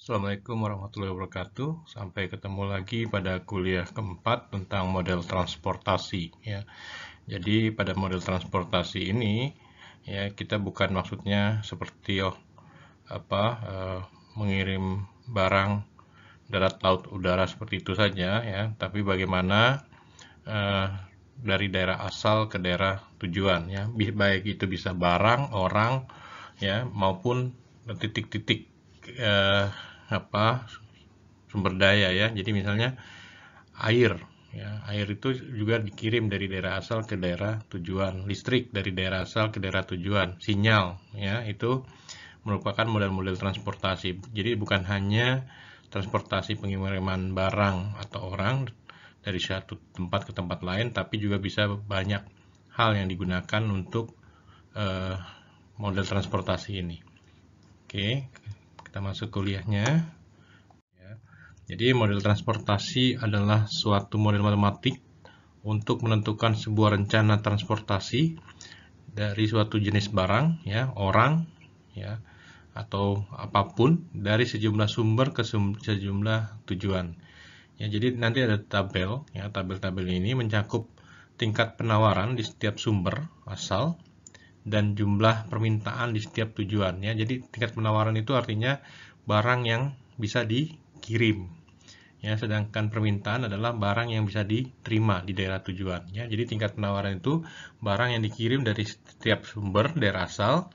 Assalamualaikum warahmatullahi wabarakatuh. Sampai ketemu lagi pada kuliah keempat tentang model transportasi ya. Jadi pada model transportasi ini ya kita bukan maksudnya seperti mengirim barang darat, laut, udara seperti itu saja ya, tapi bagaimana eh, dari daerah asal ke daerah tujuan ya. Baik itu bisa barang, orang ya maupun titik-titik eh, apa sumber daya ya. Jadi misalnya air ya, air itu juga dikirim dari daerah asal ke daerah tujuan, listrik dari daerah asal ke daerah tujuan, sinyal ya, itu merupakan model-model transportasi. Jadi bukan hanya transportasi pengiriman barang atau orang dari satu tempat ke tempat lain, tapi juga bisa banyak hal yang digunakan untuk eh, model transportasi ini. Oke, kita masuk kuliahnya. Jadi model transportasi adalah suatu model matematik untuk menentukan sebuah rencana transportasi dari suatu jenis barang, ya, orang, ya, atau apapun dari sejumlah sumber ke sejumlah tujuan. Ya, jadi nanti ada tabel, ya, tabel-tabel ini mencakup tingkat penawaran di setiap sumber asal dan jumlah permintaan di setiap tujuan. Ya, jadi tingkat penawaran itu artinya barang yang bisa dikirim. Ya, sedangkan permintaan adalah barang yang bisa diterima di daerah tujuan. Ya, jadi tingkat penawaran itu barang yang dikirim dari setiap sumber daerah asal.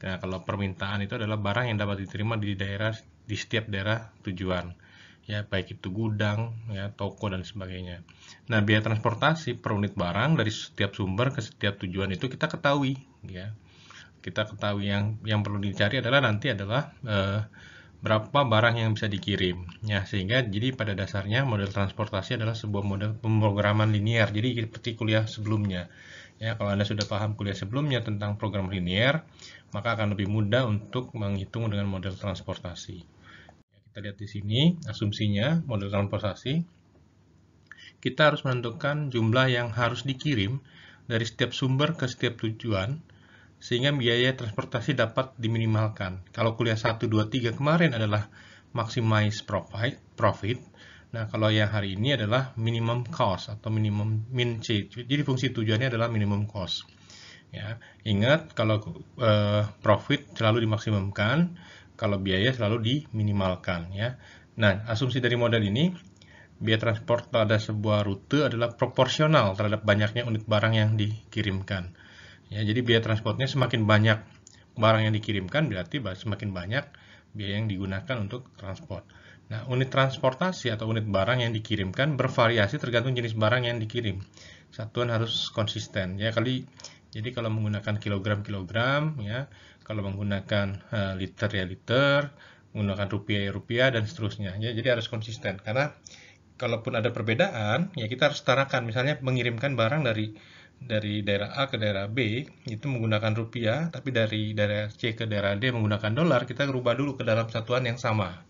Nah, kalau permintaan itu adalah barang yang dapat diterima di setiap daerah tujuan. Ya, baik itu gudang, ya, toko dan sebagainya. Nah, biaya transportasi per unit barang dari setiap sumber ke setiap tujuan itu kita ketahui, ya. Kita ketahui yang perlu dicari adalah nanti adalah berapa barang yang bisa dikirim. Ya, sehingga jadi pada dasarnya model transportasi adalah sebuah model pemrograman linear. Jadi seperti kuliah sebelumnya. Ya, kalau Anda sudah paham kuliah sebelumnya tentang program linear, maka akan lebih mudah untuk menghitung dengan model transportasi. Ya, kita lihat di sini asumsinya model transportasi. Kita harus menentukan jumlah yang harus dikirim dari setiap sumber ke setiap tujuan sehingga biaya transportasi dapat diminimalkan. Kalau kuliah 1, 2, 3 kemarin adalah maximize profit. Nah, kalau yang hari ini adalah minimum cost atau minimum min C. Jadi fungsi tujuannya adalah minimum cost. Ya, ingat kalau profit selalu dimaksimumkan, kalau biaya selalu diminimalkan ya. Nah, asumsi dari model ini biaya transport pada sebuah rute adalah proporsional terhadap banyaknya unit barang yang dikirimkan. Ya, jadi biaya transportnya semakin banyak barang yang dikirimkan berarti semakin banyak biaya yang digunakan untuk transport. Nah, unit transportasi atau unit barang yang dikirimkan bervariasi tergantung jenis barang yang dikirim. Satuan harus konsisten. Ya, jadi kalau menggunakan kilogram ya, kalau menggunakan liter ya liter, menggunakan rupiah ya rupiah dan seterusnya. Ya, jadi harus konsisten karena kalaupun ada perbedaan, ya kita harus setarakan. Misalnya mengirimkan barang dari daerah A ke daerah B itu menggunakan rupiah, tapi dari daerah C ke daerah D menggunakan dolar, kita rubah dulu ke dalam satuan yang sama.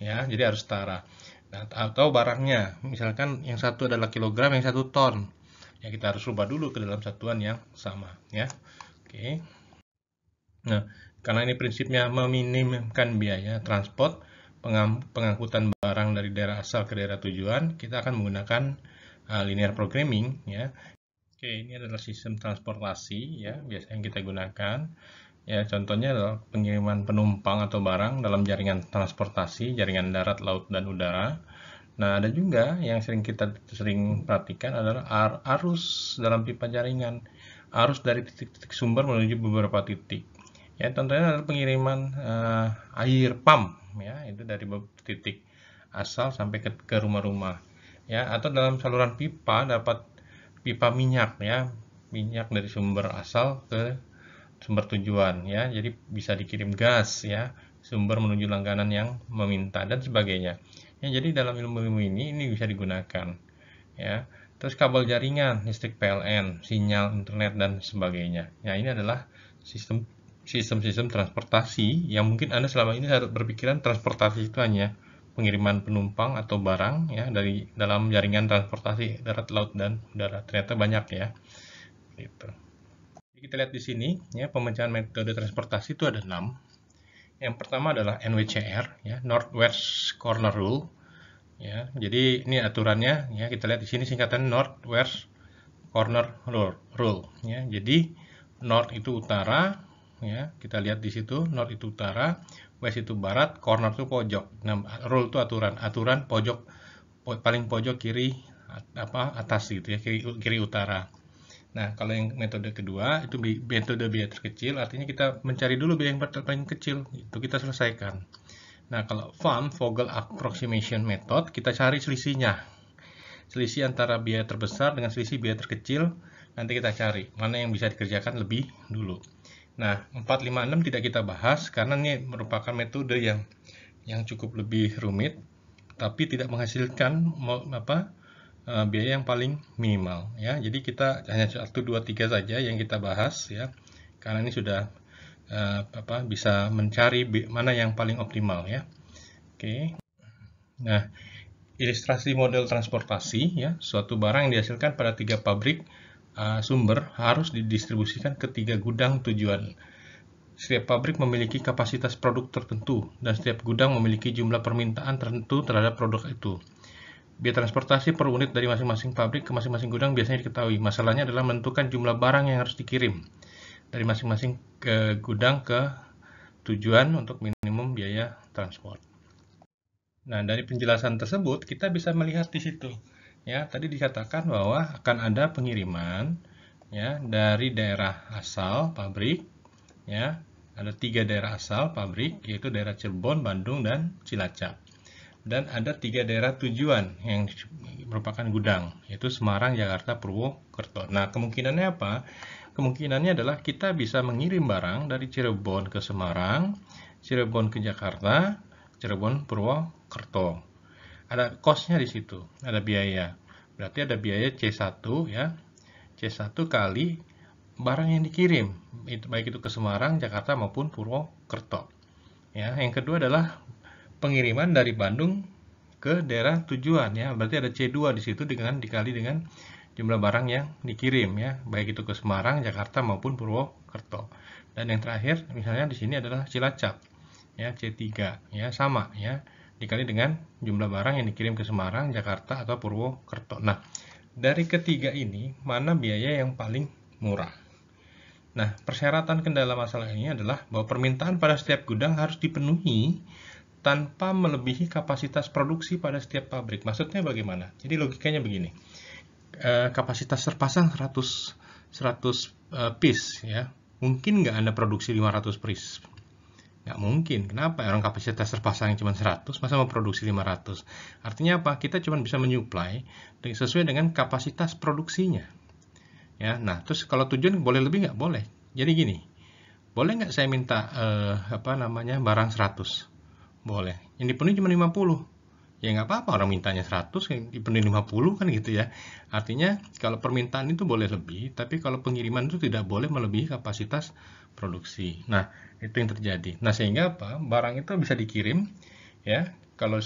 Ya, jadi harus setara. Nah, atau barangnya, misalkan yang satu adalah kilogram, yang satu ton. Ya, kita harus rubah dulu ke dalam satuan yang sama, ya. Oke. Nah, karena ini prinsipnya meminimumkan biaya transport, pengangkutan barang dari daerah asal ke daerah tujuan, kita akan menggunakan linear programming ya. Oke, ini adalah sistem transportasi ya, biasa yang kita gunakan. Ya, contohnya adalah pengiriman penumpang atau barang dalam jaringan transportasi, jaringan darat, laut, dan udara. Nah, ada juga yang kita sering perhatikan adalah arus dalam pipa jaringan. Arus dari titik-titik sumber menuju beberapa titik. Ya, contohnya adalah pengiriman air pump ya, itu dari titik asal sampai ke rumah-rumah. Ya, atau dalam saluran pipa dapat pipa minyak ya, minyak dari sumber asal ke sumber tujuan ya. Jadi bisa dikirim gas ya, sumber menuju langganan yang meminta dan sebagainya. Ya, jadi dalam ilmu-ilmu ini bisa digunakan ya. Terus kabel jaringan, listrik PLN, sinyal internet dan sebagainya. Ya, ini adalah sistem transportasi yang mungkin Anda selama ini harus berpikiran transportasi itu hanya pengiriman penumpang atau barang ya dari dalam jaringan transportasi darat, laut dan udara. Ternyata banyak ya. Gitu. Jadi kita lihat di sini ya, pemecahan metode transportasi itu ada 6. Yang pertama adalah NWCR, ya, Northwest Corner Rule. Ya, jadi ini aturannya, ya, kita lihat di sini singkatan Northwest Corner Rule. Ya, jadi North itu utara, ya, kita lihat di situ North itu utara, West itu barat, Corner itu pojok. Nah, rule itu aturan pojok, paling pojok kiri atas gitu ya, kiri utara. Nah, kalau yang metode kedua itu metode biaya terkecil, artinya kita mencari dulu biaya yang paling kecil, itu kita selesaikan. Nah, kalau Vogel Approximation Method, kita cari selisihnya. Selisih antara biaya terbesar dengan selisih biaya terkecil, nanti kita cari mana yang bisa dikerjakan lebih dulu. Nah, 456 tidak kita bahas karena ini merupakan metode yang cukup lebih rumit, tapi tidak menghasilkan biaya yang paling minimal, ya. Jadi kita hanya 1, 2, 3 saja yang kita bahas, ya, karena ini sudah bisa mencari mana yang paling optimal, ya. Oke. Nah, ilustrasi model transportasi, ya, suatu barang yang dihasilkan pada 3 pabrik sumber harus didistribusikan ke 3 gudang tujuan. Setiap pabrik memiliki kapasitas produk tertentu dan setiap gudang memiliki jumlah permintaan tertentu terhadap produk itu. Biaya transportasi per unit dari masing-masing pabrik ke masing-masing gudang biasanya diketahui. Masalahnya adalah menentukan jumlah barang yang harus dikirim dari masing-masing ke gudang ke tujuan untuk minimum biaya transport. Nah, dari penjelasan tersebut kita bisa melihat di situ. Ya, tadi dikatakan bahwa akan ada pengiriman, ya, dari daerah asal pabrik, ya. Ada 3 daerah asal pabrik, yaitu daerah Cirebon, Bandung, dan Cilacap. Dan ada 3 daerah tujuan yang merupakan gudang, yaitu Semarang, Jakarta, Purwokerto. Nah, kemungkinannya apa? Kemungkinannya adalah kita bisa mengirim barang dari Cirebon ke Semarang, Cirebon ke Jakarta, Cirebon, Purwokerto. Ada cost-nya di situ, ada biaya. Berarti ada biaya C1, ya. C1 kali barang yang dikirim, baik itu ke Semarang, Jakarta maupun Purwokerto. Ya, yang kedua adalah pengiriman dari Bandung ke daerah tujuan, ya. Berarti ada C2 di situ dikali dengan jumlah barang yang dikirim, ya, baik itu ke Semarang, Jakarta maupun Purwokerto. Dan yang terakhir misalnya di sini adalah Cilacap, ya, C3, ya, sama, ya, dikali dengan jumlah barang yang dikirim ke Semarang, Jakarta atau Purwokerto. Nah, dari ketiga ini mana biaya yang paling murah? Nah, persyaratan kendala masalah ini adalah bahwa permintaan pada setiap gudang harus dipenuhi tanpa melebihi kapasitas produksi pada setiap pabrik. Maksudnya bagaimana? Jadi logikanya begini. Kapasitas terpasang 100 piece, ya. Mungkin nggak Anda produksi 500 piece? Nggak mungkin. Kenapa? Orang kapasitas terpasang cuma 100, masa mau produksi 500? Artinya apa? Kita cuma bisa menyuplai sesuai dengan kapasitas produksinya. Ya, nah, terus kalau tujuan boleh lebih nggak? Boleh. Jadi gini, boleh nggak saya minta barang 100? Boleh. Yang dipenuhi cuma 50. Ya nggak apa-apa, orang mintanya 100, yang dipenuhi 50 kan gitu ya. Artinya kalau permintaan itu boleh lebih, tapi kalau pengiriman itu tidak boleh melebihi kapasitas produksi. Nah, itu yang terjadi. Nah, sehingga apa? Barang itu bisa dikirim, ya. Kalau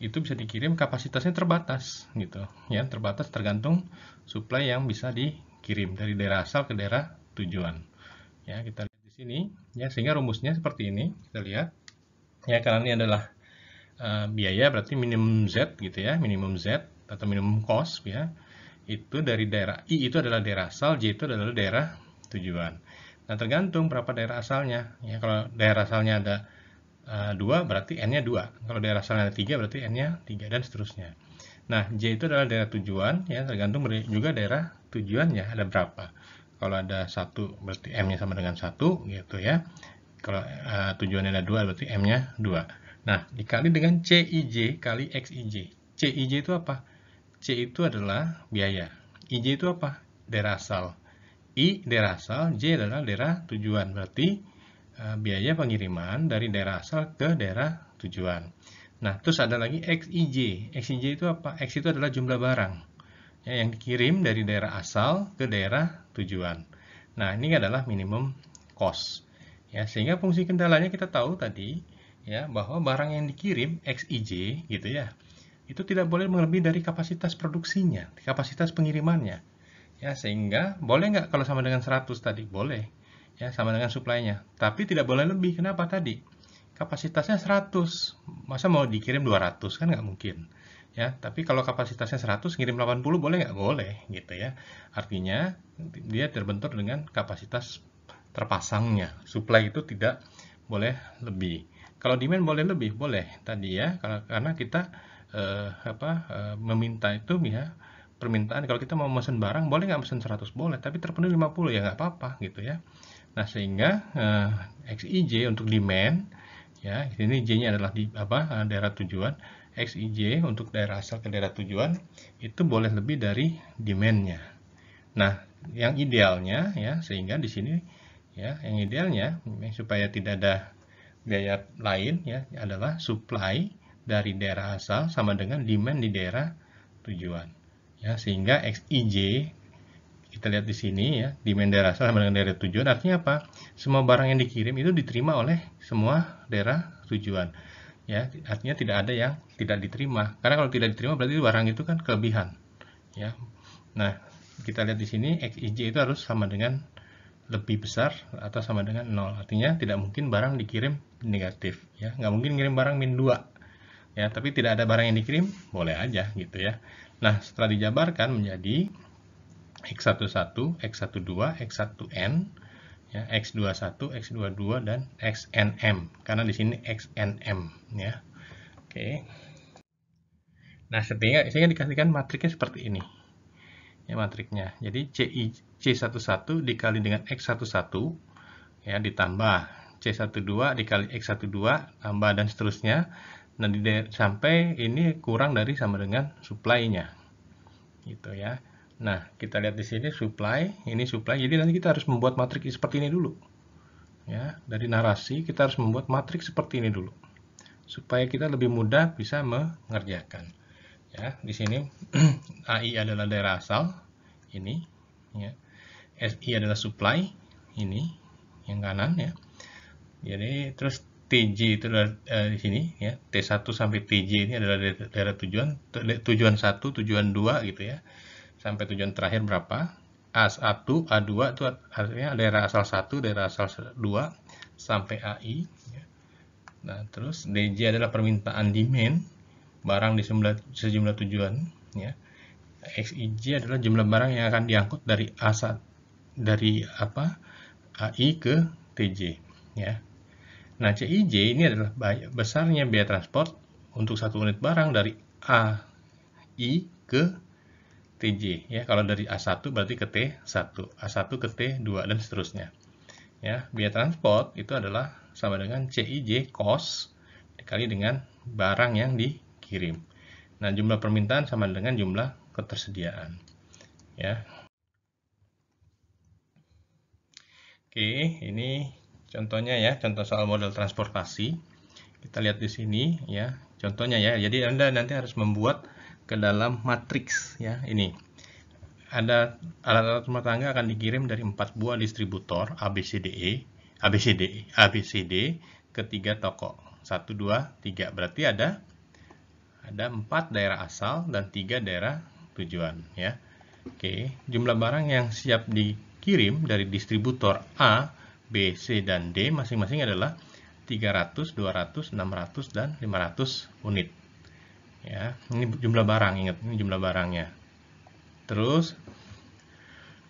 itu bisa dikirim kapasitasnya terbatas gitu, ya, terbatas tergantung supply yang bisa dikirim dari daerah asal ke daerah tujuan. Ya, kita lihat di sini, ya, sehingga rumusnya seperti ini. Kita lihat. Ya, karena ini adalah biaya, berarti minimum Z gitu ya, minimum Z atau minimum cost, ya. Itu dari daerah I itu adalah daerah asal, J itu adalah daerah tujuan. Nah, tergantung berapa daerah asalnya. Ya, kalau daerah asalnya ada 2, berarti N-nya 2. Kalau daerah asalnya ada 3, berarti N-nya 3, dan seterusnya. Nah, J itu adalah daerah tujuan, ya, tergantung juga daerah tujuannya ada berapa. Kalau ada 1, berarti M-nya sama dengan 1, gitu ya. Kalau tujuannya ada 2, berarti M-nya 2. Nah, dikali dengan CIJ kali XIJ. CIJ itu apa? C itu adalah biaya. IJ itu apa? Daerah asal. I daerah asal, J adalah daerah tujuan. Berarti biaya pengiriman dari daerah asal ke daerah tujuan. Nah, terus ada lagi XIJ. XIJ itu apa? X itu adalah jumlah barang, ya, yang dikirim dari daerah asal ke daerah tujuan. Nah, ini adalah minimum cost. Ya, sehingga fungsi kendalanya kita tahu tadi, ya, bahwa barang yang dikirim XIJ gitu ya, itu tidak boleh melebihi dari kapasitas produksinya, kapasitas pengirimannya. Ya, sehingga boleh nggak kalau sama dengan 100 tadi? Boleh. Ya, sama dengan supply-nya. Tapi tidak boleh lebih. Kenapa tadi? Karena kita sudah menentukan kapasitas produksinya. Ya, sehingga boleh nggak kalau sama dengan 100 tadi? Boleh. Ya, sama dengan supply-nya. Tapi tidak boleh lebih. Kenapa tadi? Karena kita sudah menentukan kapasitas produksinya. Ya, sehingga boleh nggak kalau sama dengan 100 tadi? Boleh. Ya, sama dengan supply-nya. Tapi tidak boleh lebih. Kenapa tadi? kapasitasnya 100. Masa mau dikirim 200 kan nggak mungkin. Ya, tapi kalau kapasitasnya 100 ngirim 80 boleh nggak? Boleh gitu ya. Artinya dia terbentur dengan kapasitas terpasangnya. Supply itu tidak boleh lebih. Kalau demand boleh lebih, boleh tadi ya. Karena kita meminta itu ya, permintaan kalau kita mau mesen barang boleh nggak mesen 100? Boleh, tapi terpenuhi 50 ya nggak apa-apa gitu ya. Nah, sehingga XIJ untuk demand ya, ini J-nya adalah di daerah tujuan, XIJ untuk daerah asal ke daerah tujuan itu boleh lebih dari demand-nya. Nah, yang idealnya ya, sehingga di sini ya, yang idealnya supaya tidak ada biaya lain ya, adalah supply dari daerah asal sama dengan demand di daerah tujuan. Ya, sehingga XIJ kita lihat di sini ya, demand daerah asal sama dengan daerah tujuan, artinya apa? Semua barang yang dikirim itu diterima oleh semua daerah tujuan. Ya, artinya tidak ada yang tidak diterima. Karena kalau tidak diterima berarti barang itu kan kelebihan. Ya. Nah, kita lihat di sini XIJ itu harus sama dengan lebih besar atau sama dengan 0. Artinya tidak mungkin barang dikirim negatif ya. Nggak mungkin ngirim barang min 2. Ya, tapi tidak ada barang yang dikirim, boleh aja gitu ya. Nah, setelah dijabarkan menjadi X11, X12, X1N, ya, X21, X22 dan XNM. Karena di sini XNM ya. Oke. Nah, sehingga dikasihkan matriksnya seperti ini. Ya, matriksnya. Jadi C11 dikali dengan X11 ya ditambah C12 dikali X12 tambah dan seterusnya. Nah, sampai ini kurang dari sama dengan supply-nya. Gitu ya. Nah, kita lihat di sini supply, ini supply. Jadi nanti kita harus membuat matriks seperti ini dulu. Ya, dari narasi kita harus membuat matriks seperti ini dulu. Supaya kita lebih mudah bisa mengerjakan. Ya, di sini AI adalah daerah asal, ini ya. SI adalah supply, ini yang kanan ya. Jadi terus TJ itu adalah di sini ya. T1 sampai TJ ini adalah daerah tujuan, tujuan 1, tujuan 2 gitu ya. Sampai tujuan terakhir berapa? A1, A2 itu artinya daerah asal 1, daerah asal 2 sampai AI ya. Nah, terus DJ adalah permintaan demand barang di sejumlah tujuan ya. XIJ adalah jumlah barang yang akan diangkut dari A1 dari AI ke TJ ya. Nah, CIJ ini adalah besarnya biaya transport untuk satu unit barang dari AI ke TJ ya. Kalau dari A1 berarti ke T1, A1 ke T2 dan seterusnya. Ya, biaya transport itu adalah sama dengan CIJ cost dikali dengan barang yang dikirim. Nah, jumlah permintaan sama dengan jumlah ketersediaan. Ya. Oke, ini contohnya ya, contoh soal model transportasi. Kita lihat di sini ya, contohnya ya. Jadi Anda nanti harus membuat ke dalam matriks ya, ini. Ada alat-alat rumah tangga akan dikirim dari 4 buah distributor ABCD ke 3 toko. 1, 2, 3. Berarti ada 4 daerah asal dan 3 daerah tujuan ya. Oke, jumlah barang yang siap dikirim dari distributor A, B, C, dan D masing-masing adalah 300, 200, 600, dan 500 unit. Ya, ini jumlah barang, ingat, ini jumlah barangnya. Terus,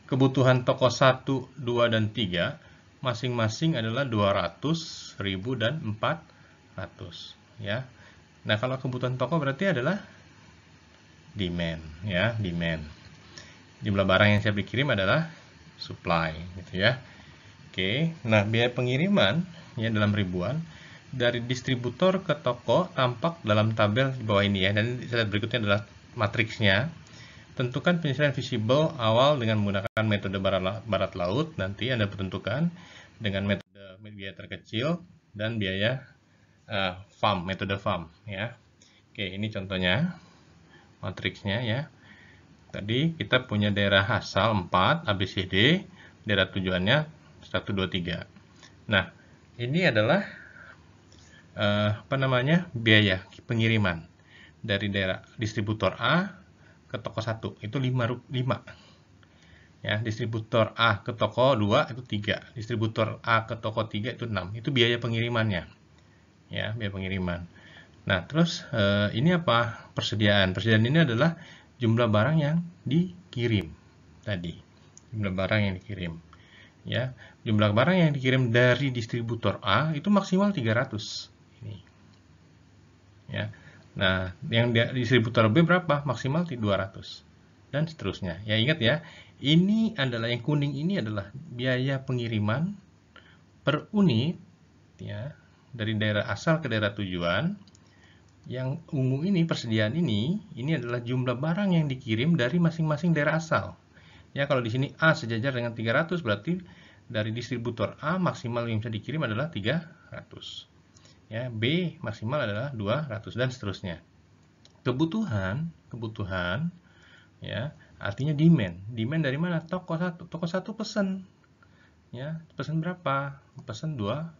kebutuhan toko 1, 2, dan 3 masing-masing adalah 200, 1000, dan 400. Ya. Nah, kalau kebutuhan toko berarti adalah demand. Ya, demand. Jumlah barang yang siap dikirim adalah supply. Gitu ya. Oke, nah biaya pengiriman ya dalam ribuan dari distributor ke toko tampak dalam tabel di bawah ini ya. Dan slide berikutnya adalah matriksnya. Tentukan penyelesaian visible awal dengan menggunakan metode barat laut. Nanti Anda tentukan dengan metode biaya terkecil dan biaya FAM, metode FAM ya. Oke, ini contohnya matriksnya ya. Tadi kita punya daerah asal 4 ABCD, daerah tujuannya 1, 2, 3. Nah, ini adalah biaya pengiriman dari daerah distributor A ke toko 1 itu 5. Ya, distributor A ke toko 2 itu 3, distributor A ke toko 3 itu 6. Itu biaya pengirimannya. ya, biaya pengiriman. Nah, terus ini apa? Persediaan. Persediaan ini adalah jumlah barang yang dikirim tadi. Jumlah barang yang dikirim. Ya, jumlah barang yang dikirim dari distributor A itu maksimal 300. Ini. Ya. Nah, yang distributor B berapa? Maksimal 200. Dan seterusnya. Ya, ingat ya. Ini adalah yang kuning ini adalah biaya pengiriman per unit ya dari daerah asal ke daerah tujuan. Yang ungu ini, persediaan ini adalah jumlah barang yang dikirim dari masing-masing daerah asal. Ya, kalau di sini A sejajar dengan 300, berarti dari distributor A maksimal yang bisa dikirim adalah 300. Ya, B maksimal adalah 200 dan seterusnya. Kebutuhan ya, artinya demand. Demand dari mana? Toko satu pesan. Ya, pesan berapa? Pesan 200.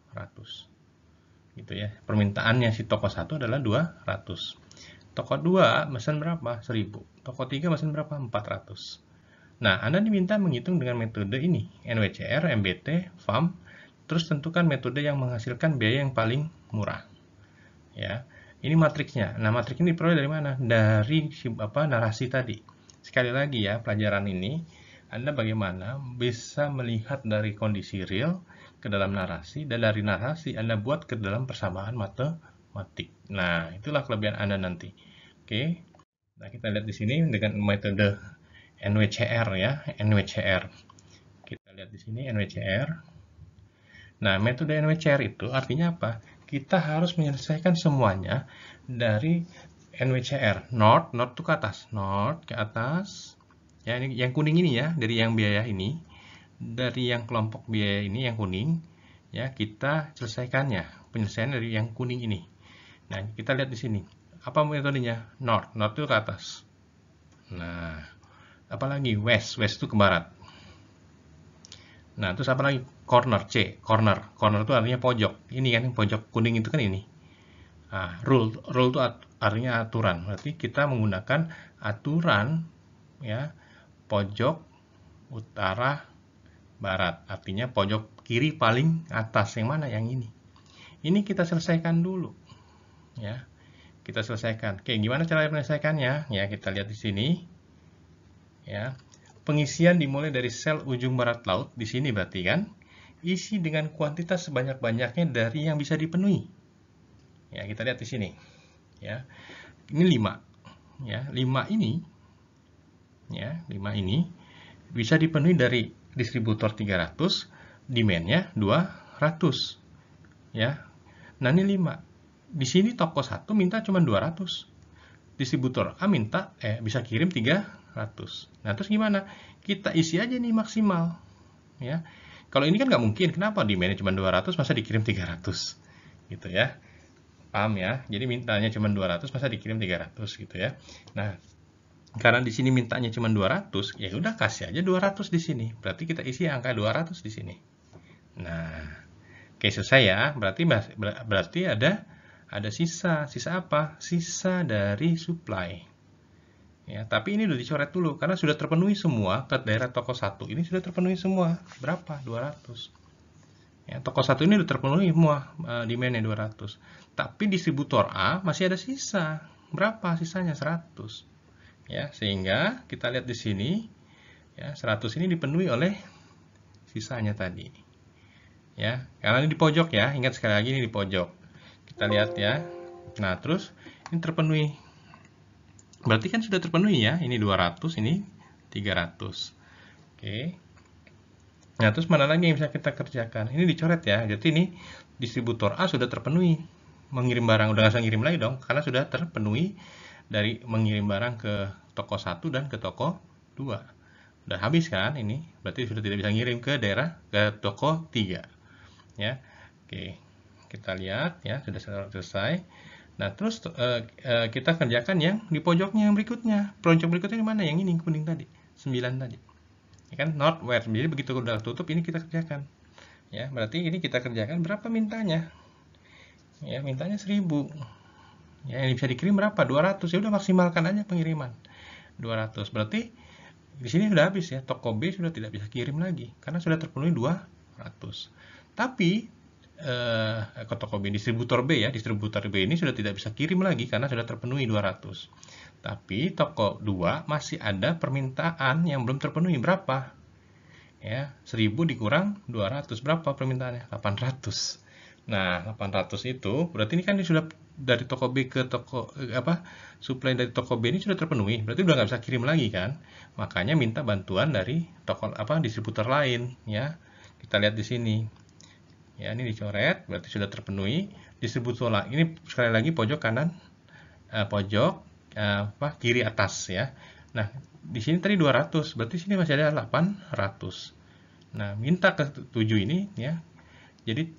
Gitu ya. Permintaannya si toko 1 adalah 200. Toko 2 pesan berapa? 1000. Toko 3 pesan berapa? 400. Nah, Anda diminta menghitung dengan metode ini, NWCR, MBT, FAM, terus tentukan metode yang menghasilkan biaya yang paling murah. Ya. Ini matriksnya. Nah, matriks ini diperoleh dari mana? Dari narasi tadi. Sekali lagi ya, pelajaran ini Anda bagaimana bisa melihat dari kondisi real ke dalam narasi, dan dari narasi Anda buat ke dalam persamaan matematik. Nah, itulah kelebihan Anda nanti. Oke. Nah, kita lihat di sini dengan metode NWCR ya, NWCR. Kita lihat di sini NWCR. Nah, metode NWCR itu artinya apa? Kita harus menyelesaikan semuanya dari NWCR. North itu ke atas. North ke atas. Ya, ini yang kuning ini ya, dari yang biaya ini. Dari yang kelompok biaya ini yang kuning, ya kita selesaikannya. Penyelesaian dari yang kuning ini. Nah, kita lihat di sini. Apa metodenya? North itu ke atas. Nah, apalagi west itu ke barat. Nah, terus apa lagi? Corner, C, corner itu artinya pojok. Ini kan pojok kuning itu kan ini. Nah, rule itu artinya aturan. Berarti kita menggunakan aturan ya, pojok utara barat. Artinya pojok kiri paling atas. Yang mana? Yang ini. Ini kita selesaikan dulu. Ya. Kita selesaikan. Oke, gimana cara menyelesaikannya? Ya, kita lihat di sini. Ya. Pengisian dimulai dari sel ujung barat laut. Di sini berarti kan. Isi dengan kuantitas sebanyak-banyaknya dari yang bisa dipenuhi. Ya, kita lihat di sini. Ya. Ini 5. Ya, 5 ini. Ya, 5 ini bisa dipenuhi dari distributor 300, demand-nya 200. Ya. Nah, ini 5. Di sini toko 1 minta cuma 200. Distributor A minta bisa kirim 300. Nah, terus gimana? Kita isi aja nih maksimal. Ya. Kalau ini kan nggak mungkin. Kenapa demand-nya cuma 200 masa dikirim 300? Gitu ya. Paham ya? Jadi mintanya cuma 200 masa dikirim 300 gitu ya. Nah, karena di sini mintanya cuma 200, ya udah kasih aja 200 di sini. Berarti kita isi angka 200 di sini. Nah, oke selesai ya. Berarti ada sisa. Sisa apa? Sisa dari supply. Ya, tapi ini udah dicoret dulu karena sudah terpenuhi semua ke daerah toko 1. Ini sudah terpenuhi semua. Berapa? 200. Ya, toko 1 ini sudah terpenuhi semua demand-nya 200. Tapi distributor A masih ada sisa. Berapa sisanya? 100. Ya, sehingga kita lihat di sini ya 100 ini dipenuhi oleh sisanya tadi. Ya, karena ini di pojok ya. Ingat sekali lagi ini di pojok. Kita lihat ya. Nah, terus ini terpenuhi. Berarti kan sudah terpenuhi ya. Ini 200, ini 300. Oke. Nah, terus mana lagi yang bisa kita kerjakan? Ini dicoret ya. Jadi ini distributor A sudah terpenuhi. Mengirim barang udah nggak usah ngirim lagi dong karena sudah terpenuhi dari mengirim barang ke toko 1 dan ke toko 2. Udah habis kan ini? Berarti sudah tidak bisa ngirim ke daerah ke toko 3. Ya. Oke. Kita lihat ya, sudah selesai. Nah, terus kita kerjakan yang di pojoknya yang berikutnya. Pojok berikutnya di mana? Yang ini kuning tadi. 9 tadi. Ya kan? North west. Jadi begitu udah tutup ini kita kerjakan. Ya, berarti ini kita kerjakan berapa mintanya? Ya, mintanya 1000. Ya, yang bisa dikirim berapa? 200. Ya udah maksimalkan aja pengiriman. 200. Berarti di sini sudah habis ya. Toko B sudah tidak bisa kirim lagi karena sudah terpenuhi 200. Tapi ke toko B, distributor B ya, distributor B ini sudah tidak bisa kirim lagi karena sudah terpenuhi 200. Tapi toko 2 masih ada permintaan yang belum terpenuhi. Berapa? Ya, 1000 dikurang 200. Berapa permintaannya? 800. Nah, 800 itu berarti ini kan sudah dari toko B ke toko supply dari toko B ini sudah terpenuhi. Berarti udah nggak bisa kirim lagi kan? Makanya minta bantuan dari toko distributor lain ya. Kita lihat di sini. Ya, ini dicoret, berarti sudah terpenuhi. Distributor lain ini sekali lagi pojok kanan, pojok kiri atas ya. Nah, di sini tadi 200, berarti sini masih ada 800. Nah, minta ke 7 ini ya. Jadi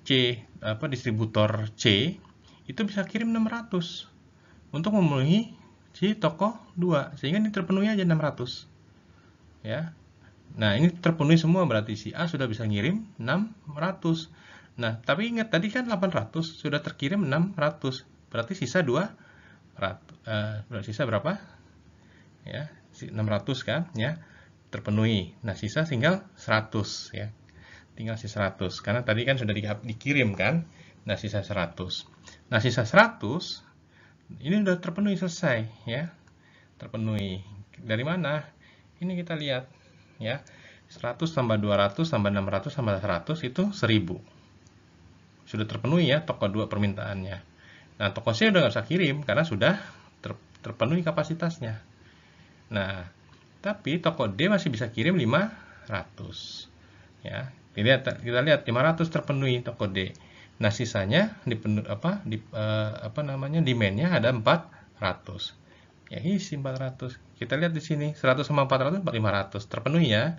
distributor C itu bisa kirim 600 untuk memenuhi si toko 2, sehingga ini terpenuhi aja 600. Ya. Nah, ini terpenuhi semua berarti si A sudah bisa ngirim 600. Nah, tapi ingat tadi kan 800 sudah terkirim 600. Berarti sisa 200. Sisa berapa? Ya, 600 kan ya. Terpenuhi. Nah, sisa tinggal 100 ya. Tinggal sisa 100 karena tadi kan sudah dikirim kan. Nah, sisa 100. Nah, sisa 100 ini sudah terpenuhi, selesai ya. Terpenuhi. Dari mana? Ini kita lihat ya. 100 tambah 200 tambah 600 tambah 100 itu 1000. Sudah terpenuhi ya toko 2 permintaannya. Nah, toko C udah nggak usah kirim karena sudah terpenuhi kapasitasnya. Nah, tapi toko D masih bisa kirim 500. Ya, kita lihat 500 terpenuhi toko D. Nah, sisanya demand-nya ada 400. Ya, isi 400. Kita lihat di sini 100 sama 400 500 terpenuhi ya.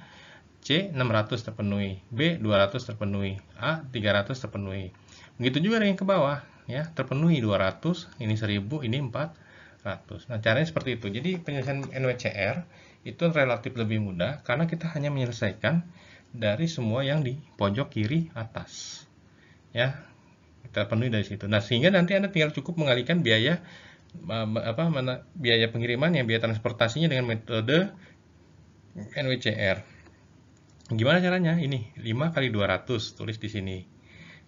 C 600 terpenuhi, B 200 terpenuhi, A 300 terpenuhi. Begitu juga dengan yang ke bawah ya, terpenuhi 200, ini 1000, ini 400. Nah, caranya seperti itu. Jadi penyelesaian NWCR itu relatif lebih mudah karena kita hanya menyelesaikan dari semua yang di pojok kiri atas. Ya, kita penuhi dari situ. Nah, sehingga nanti Anda tinggal cukup mengalihkan biaya biaya pengiriman yang biaya transportasinya dengan metode NWCR. Gimana caranya? Ini 5 kali 200, tulis di sini.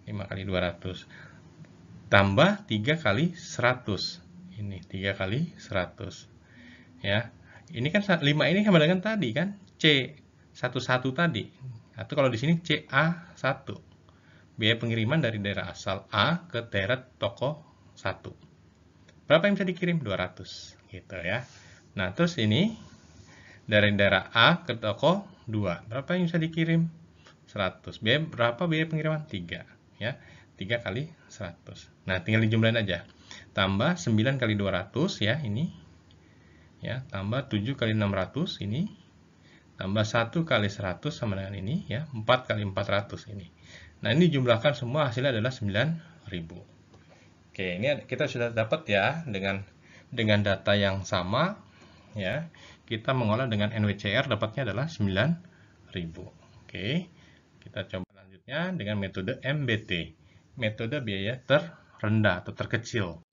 5 kali 200. Tambah 3 kali 100. Ini 3 kali 100. Ya. Ini kan 5 ini sama dengan tadi kan? C11 tadi. Atau kalau di sini CA1. Biaya pengiriman dari daerah asal A ke daerah toko 1. Berapa yang bisa dikirim? 200. Gitu ya. Nah, terus ini dari daerah A ke toko 2. Berapa yang bisa dikirim? 100. Berapa biaya pengiriman? 3. Ya, 3 kali 100. Nah, tinggal dijumlahin aja. Tambah 9 kali 200 ya, ini. Ya, tambah 7 kali 600 ini. Tambah 1 kali 100 sama dengan ini ya, 4 kali 400 ini. Nah, ini dijumlahkan semua hasilnya adalah 9.000. Oke, ini kita sudah dapat ya dengan data yang sama ya. Kita mengolah dengan NWCR dapatnya adalah 9.000. Oke, kita coba selanjutnya dengan metode MBT, metode biaya terendah atau terkecil.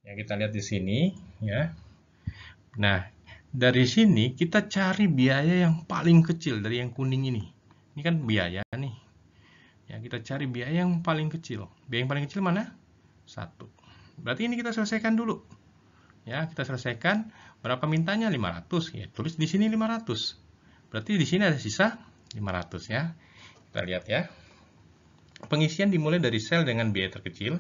Ya, kita lihat di sini ya. Nah, dari sini kita cari biaya yang paling kecil dari yang kuning ini. Ini kan biaya nih. Ya, kita cari biaya yang paling kecil. Biaya yang paling kecil mana? 1. Berarti ini kita selesaikan dulu. Ya, kita selesaikan. Berapa mintanya? 500. Ya, tulis di sini 500. Berarti di sini ada sisa 500 ya. Kita lihat ya. Pengisian dimulai dari sel dengan biaya terkecil,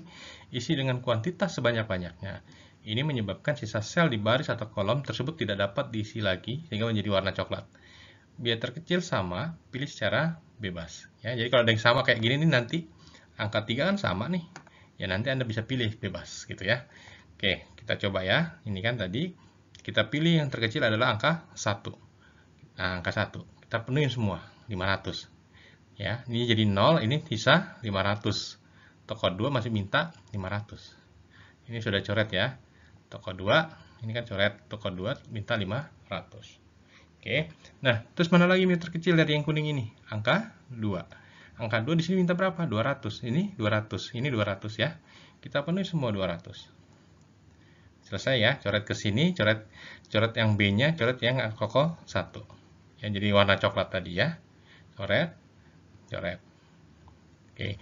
isi dengan kuantitas sebanyak-banyaknya. Ini menyebabkan sisa sel di baris atau kolom tersebut tidak dapat diisi lagi sehingga menjadi warna coklat. Biaya terkecil sama, pilih secara bebas. Ya, jadi kalau ada yang sama kayak gini nih nanti angka 3 kan sama nih. Ya, nanti Anda bisa pilih bebas gitu ya. Oke, kita coba ya. Ini kan tadi kita pilih yang terkecil adalah angka 1. Nah, angka 1. Kita penuhin semua, 500. Ya, ini jadi 0, ini sisa 500. Toko 2 masih minta 500. Ini sudah coret ya. Toko 2, ini kan coret. Toko 2 minta 500. Oke. Nah, terus mana lagi yang terkecil dari yang kuning ini? Angka 2. Angka 2 di sini minta berapa? 200. Ini 200. Ini 200 ya. Kita penuhi semua 200. Selesai ya. Coret ke sini, coret yang B-nya, coret yang toko 1. Ya, jadi warna coklat tadi ya. Coret. Oke.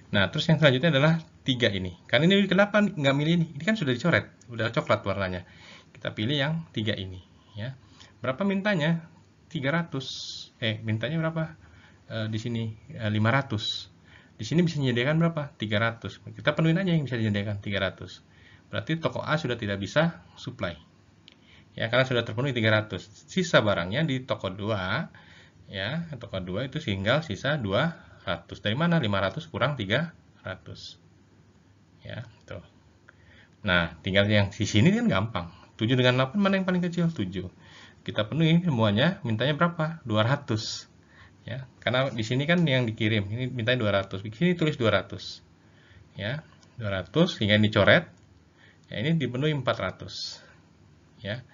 Nah, terus yang selanjutnya adalah 3 ini. Kan ini kenapa nggak milih ini? Ini kan sudah dicoret, udah coklat warnanya. Kita pilih yang 3 ini, ya. Berapa mintanya? 300. Mintanya berapa? Di sini 500. Di sini bisa menyediakan berapa? 300. Kita penuhin aja yang bisa disediakan 300. Berarti toko A sudah tidak bisa supply. Ya, karena sudah terpenuhi 300. Sisa barangnya di toko 2, ya, toko 2 itu tinggal sisa 200. Dari mana? 500 kurang 300. Ya, tuh. Nah, tinggal yang di sini kan gampang. 7 dengan 8 mana yang paling kecil? 7. Kita penuhi semuanya, mintanya berapa? 200. Ya, karena di sini kan yang dikirim, ini mintanya 200. Di sini tulis 200. Ya, 200 sehingga dicoret. Ya, ini dipenuhi 400. Ya.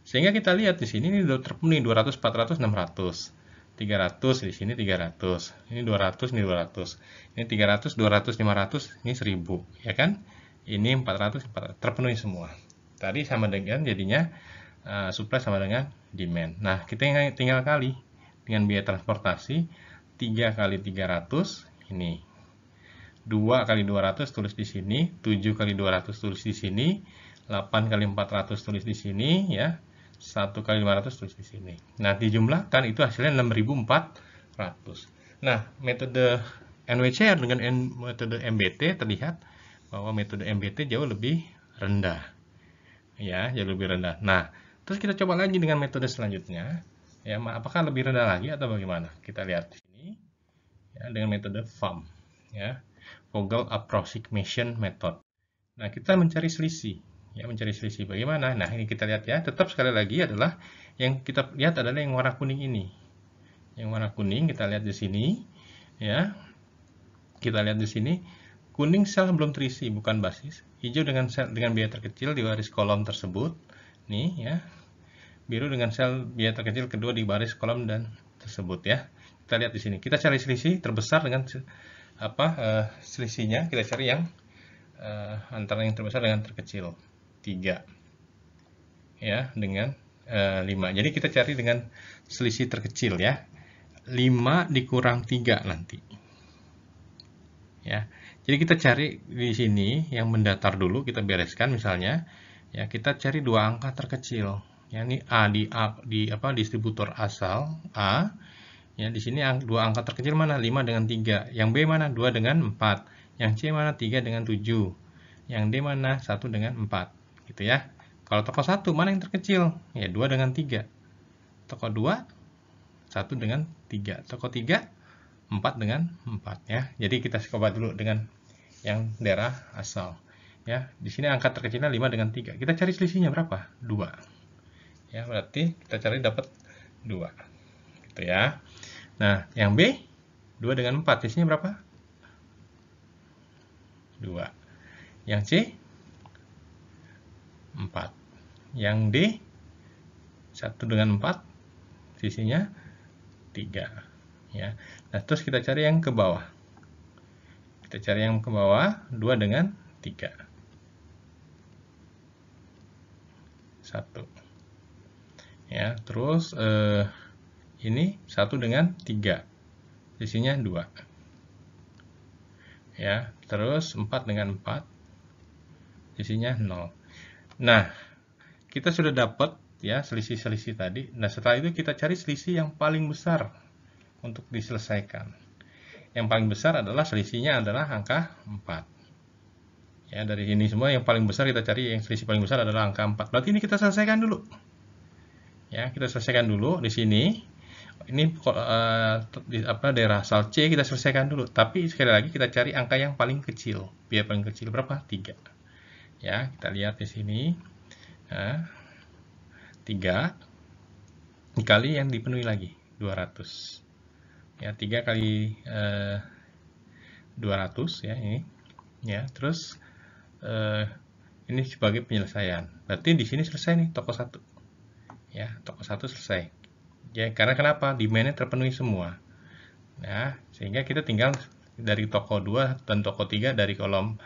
Sehingga kita lihat di sini ini sudah terpenuhi 200, 400, 600. 300 di sini 300. Ini 200, ini 200. Ini 300, 200, 500, ini 1000, ya kan? Ini 400, 400 terpenuhi semua. Tadi sama dengan jadinya supply sama dengan demand. Nah, kita tinggal kali dengan biaya transportasi 3 kali 300 ini. 2 kali 200 tulis di sini, 7 kali 200 tulis di sini, 8 kali 400 tulis di sini, ya. 1 kali 500 tulis di sini. Nah, dijumlahkan itu hasilnya 6.400. Nah, metode NWCR dengan metode MBT terlihat bahwa metode MBT jauh lebih rendah. Ya, jauh lebih rendah. Nah, terus kita coba lagi dengan metode selanjutnya. Ya, apakah lebih rendah lagi atau bagaimana? Kita lihat di sini. Ya, dengan metode FAM. Ya, Vogel Approximation Method. Nah, kita mencari selisih. Ya, mencari selisih bagaimana? Nah, ini kita lihat ya. Tetap sekali lagi adalah yang kita lihat adalah yang warna kuning ini. Yang warna kuning kita lihat di sini, ya. Kita lihat di sini, kuning sel belum terisi, bukan basis. Hijau dengan biaya terkecil di baris kolom tersebut. Nih, ya. Biru dengan sel biaya terkecil kedua di baris kolom dan tersebut, ya. Kita lihat di sini. Kita cari selisih terbesar dengan selisihnya. Kita cari yang antara yang terbesar dengan terkecil. 3, ya, dengan 5. Jadi kita cari dengan selisih terkecil, ya. 5 dikurang 3 nanti, ya. Jadi kita cari di sini yang mendatar dulu, kita bereskan misalnya, ya. Kita cari dua angka terkecil, ya. Ini A di distributor asal A, ya. Di sini dua angka terkecil mana? 5 dengan 3. Yang B mana? 2 dengan 4. Yang C mana? 3 dengan 7. Yang D mana? 1 dengan 4. Gitu ya. Kalau toko 1 mana yang terkecil? Ya 2 dengan 3. Toko 2 1 dengan 3. Toko 3 4 dengan 4, ya. Jadi kita coba dulu dengan yang daerah asal, ya. Di sini angka terkecilnya 5 dengan 3. Kita cari selisihnya berapa? 2. Ya, berarti kita cari dapat 2. Gitu ya. Nah, yang B 2 dengan 4. Di sini berapa? 2. Yang C 4. Yang D 1 dengan 4, sisinya 3. Ya. Nah, terus kita cari yang ke bawah. Kita cari yang ke bawah, 2 dengan 3. 1. Ya, terus ini 1 dengan 3. Sisinya 2. Ya, terus 4 dengan 4. Sisinya 0. Nah, kita sudah dapat ya selisih-selisih tadi. Nah, setelah itu kita cari selisih yang paling besar untuk diselesaikan. Yang paling besar adalah selisihnya adalah angka 4. Ya, dari ini semua yang paling besar kita cari, yang selisih paling besar adalah angka 4. Berarti ini kita selesaikan dulu. Ya, kita selesaikan dulu di sini. Ini daerah asal C kita selesaikan dulu. Tapi sekali lagi kita cari angka yang paling kecil. Biaya paling kecil berapa? 3. Ya, kita lihat di sini. Nah, 3 dikali yang dipenuhi lagi 200. Ya, 3 kali 200 ya ini. Ya, terus ini sebagai penyelesaian. Berarti di sini selesai nih toko 1. Ya, toko 1 selesai. Ya, karena kenapa? Demand-nya terpenuhi semua. Nah, sehingga kita tinggal dari toko 2 dan toko 3 dari kolom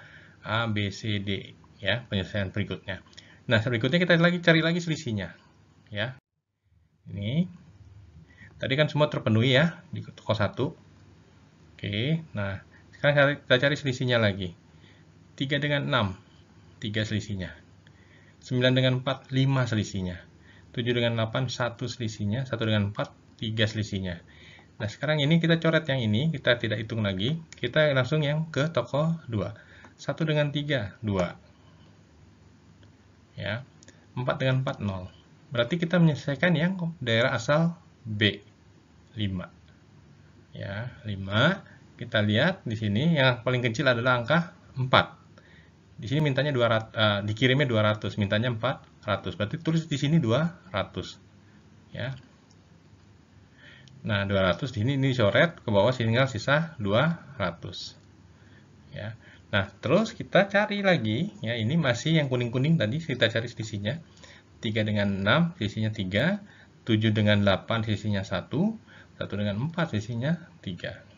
A, B, C, D, ya, penyelesaian berikutnya. Nah, berikutnya kita cari lagi selisihnya, ya. Ini tadi kan semua terpenuhi ya di toko 1. Oke, nah Sekarang kita cari selisihnya lagi. 3 dengan 6, 3 selisihnya. 9 dengan 4, 5 selisihnya. 7 dengan 8, 1 selisihnya. 1 dengan 4, 3 selisihnya. Nah, sekarang ini kita coret yang ini, kita tidak hitung lagi. Kita langsung yang ke toko 2. 1 dengan 3, 2. Ya. 4 dengan 4, 0. Berarti kita menyelesaikan yang daerah asal B, 5. Ya, 5. Kita lihat di sini yang paling kecil adalah angka 4. Di sini mintanya 200, dikirimnya 200, mintanya 400. Berarti tulis di sini 200. Ya. Nah, 200 di sini ini coret ke bawah, tinggal sisa 200. Ya. Nah, terus kita cari lagi, ya, ini masih yang kuning-kuning tadi, kita cari selisihnya. 3 dengan 6, selisihnya 3. 7 dengan 8, selisihnya 1. 1 dengan 4, selisihnya 3.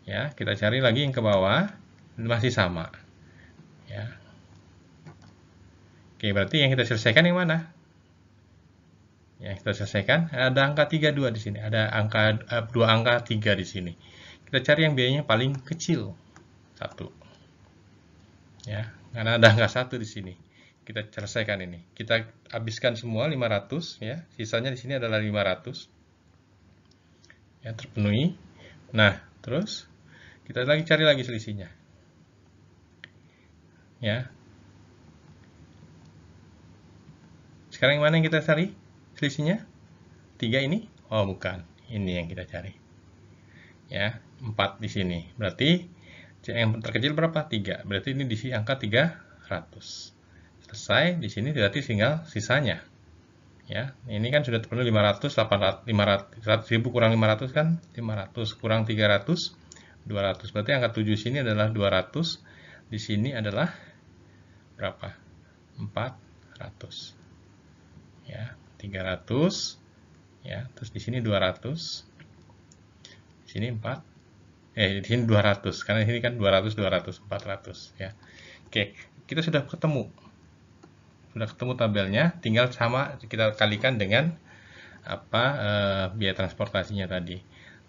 Ya, kita cari lagi yang ke bawah, masih sama. Ya. Oke, berarti yang kita selesaikan yang mana? Yang kita selesaikan ada angka 32 di sini, ada angka 2 angka 3 di sini. Kita cari yang biayanya paling kecil, 1. Ya, karena ada angka 1 di sini. Kita selesaikan ini. Kita habiskan semua 500 ya. Sisanya di sini adalah 500. Ya, terpenuhi. Nah, terus kita cari lagi selisihnya. Ya. Sekarang yang mana yang kita cari? Selisihnya? 3 ini? Oh, bukan. Ini yang kita cari. Ya, 4 di sini. Berarti yang terkecil berapa? 3. Berarti ini diisi angka 300. Selesai. Di sini berarti tinggal sisanya. Ya, ini kan sudah terpenuhi 500, 800, 500, 1000 kurang 500 kan 500 kurang 300, 200. Berarti angka 7 sini adalah 200. Di sini adalah berapa? 400. Ya, 300. Ya, terus di sini 200. Di sini 4. Di sini 200. Karena di sini kan 200, 200, 400 ya. Oke, kita sudah ketemu. Sudah ketemu tabelnya, tinggal sama kita kalikan dengan apa biaya transportasinya tadi.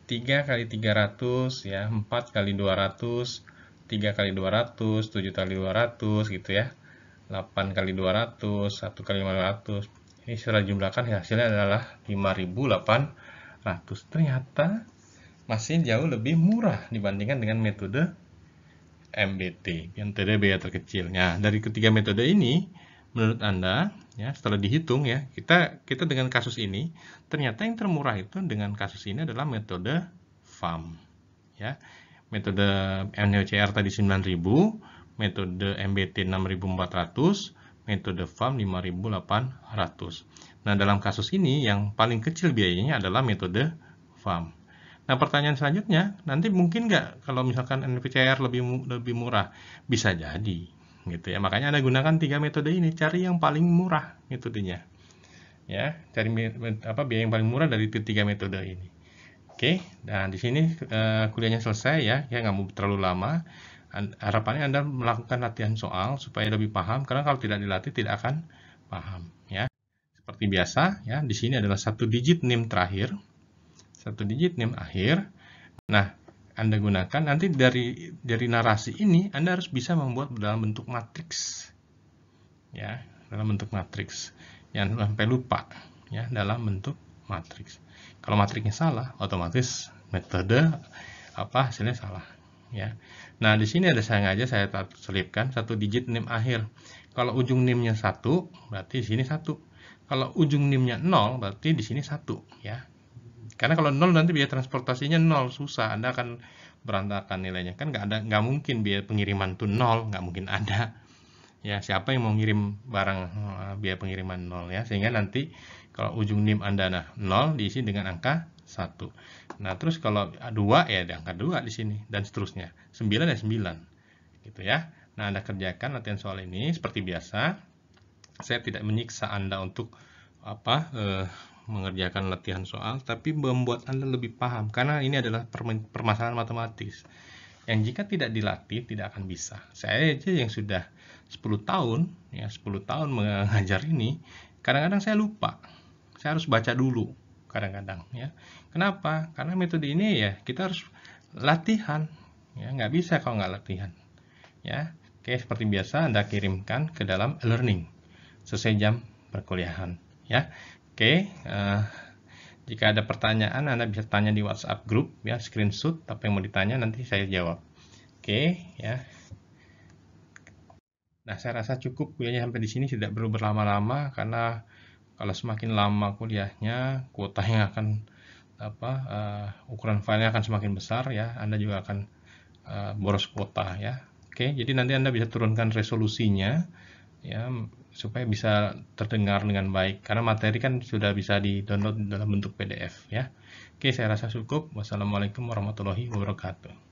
3 kali 300 ya, 4 kali 200, 3 kali 200, 7 kali 200 gitu ya. 8 kali 200, 1 kali 500. Ini setelah jumlahkan hasilnya adalah 5.800. Ternyata masih jauh lebih murah dibandingkan dengan metode MBT, metode biaya terkecil. Nah, dari ketiga metode ini, menurut Anda, ya, setelah dihitung ya, kita dengan kasus ini, ternyata yang termurah itu dengan kasus ini adalah metode FAM. Ya. Metode NOCR tadi 9.000, metode MBT 6.400, metode FAM 5.800. Nah, dalam kasus ini yang paling kecil biayanya adalah metode FAM. Nah, pertanyaan selanjutnya, nanti mungkin nggak kalau misalkan NPCR lebih murah? Bisa jadi, gitu ya. Makanya Anda gunakan 3 metode ini, cari yang paling murah metodenya. Ya, cari biaya yang paling murah dari ketiga metode ini. Oke, nah di sini kuliahnya selesai ya, nggak mau terlalu lama. Harapannya Anda melakukan latihan soal supaya lebih paham, karena kalau tidak dilatih tidak akan paham. Ya, seperti biasa ya, di sini adalah 1 digit NIM terakhir, 1 digit NIM akhir. Nah, Anda gunakan nanti dari narasi ini Anda harus bisa membuat dalam bentuk matriks. Ya, dalam bentuk matriks. Jangan sampai lupa ya, dalam bentuk matriks. Kalau matriksnya salah, otomatis metode hasilnya salah ya. Nah, di sini ada sengaja saya selipkan 1 digit NIM akhir. Kalau ujung NIM-nya 1, berarti di sini 1. Kalau ujung NIM-nya 0, berarti di sini 1 ya. Karena kalau 0 nanti biaya transportasinya 0, susah. Anda akan berantakan nilainya. Kan nggak mungkin biaya pengiriman itu 0, nggak mungkin ada. Ya, siapa yang mau ngirim barang biaya pengiriman 0 ya. Sehingga nanti kalau ujung NIM Anda 0 diisi dengan angka 1. Nah, terus kalau 2 ya ada angka 2 di sini dan seterusnya. 9 ya 9. Gitu ya. Nah, Anda kerjakan latihan soal ini seperti biasa. Saya tidak menyiksa Anda untuk mengerjakan latihan soal, tapi membuat Anda lebih paham karena ini adalah permasalahan matematis yang jika tidak dilatih tidak akan bisa. Saya aja yang sudah 10 tahun ya, 10 tahun mengajar ini, kadang-kadang saya lupa. Saya harus baca dulu kadang-kadang ya. Kenapa? Karena metode ini ya kita harus latihan Ya, nggak bisa kalau nggak latihan. Ya, oke, seperti biasa Anda kirimkan ke dalam e-learning sesuai jam perkuliahan. Ya, oke. Jika ada pertanyaan, Anda bisa tanya di WhatsApp grup, ya, screenshot apa yang mau ditanya nanti saya jawab. Oke, ya. Nah, saya rasa cukup kuliahnya sampai di sini, tidak perlu berlama-lama karena kalau semakin lama kuliahnya, kuotanya akan ukuran filenya akan semakin besar, ya. Anda juga akan boros kuota, ya. Oke, jadi nanti Anda bisa turunkan resolusinya, ya, supaya bisa terdengar dengan baik karena materi kan sudah bisa di-download dalam bentuk PDF, ya. Oke, saya rasa cukup. Wassalamualaikum warahmatullahi wabarakatuh.